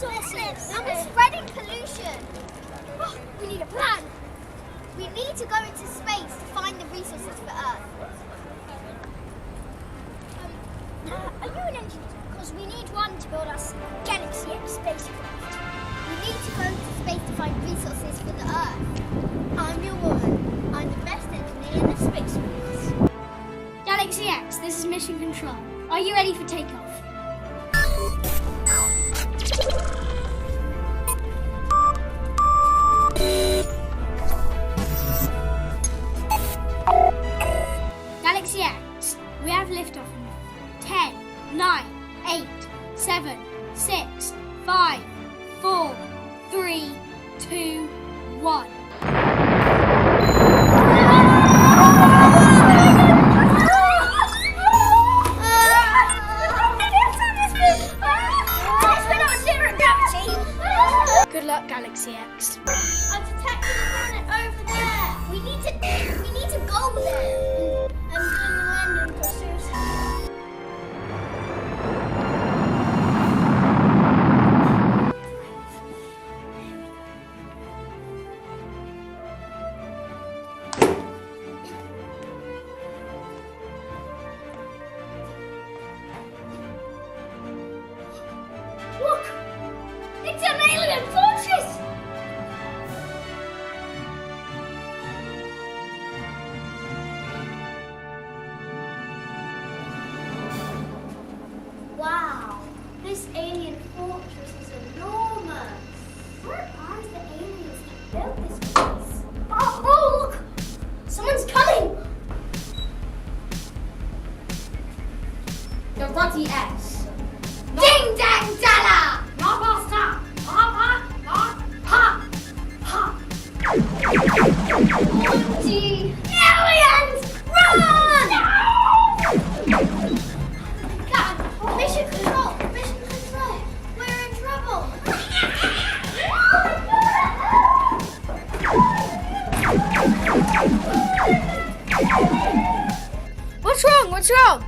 resources. And we're spreading pollution. Oh, we need a plan. We need to go into space to find the resources for Earth. Are you an engineer? Because we need one to build us Galaxy X spacecraft. We need to go into space to find resources for the Earth. I'm your woman. I'm the best engineer in the space race. Galaxy X, this is Mission Control. Are you ready for takeoff? Galaxy X, we have liftoff in 10, 9, 8, 7, 6, 5, 4, 3, 2, 1. Good luck, Galaxy X. I've detected a planet over there. We need to go there and do the landing procedure. Look! It's an alien fortress! Wow, this alien fortress is enormous. Where are the aliens that built this place? Oh, look! Someone's coming! Galaxy X. Ding dang dalla! OMG! Aliens! Run! God, mission control! Mission control! We're in trouble! What's wrong? What's wrong?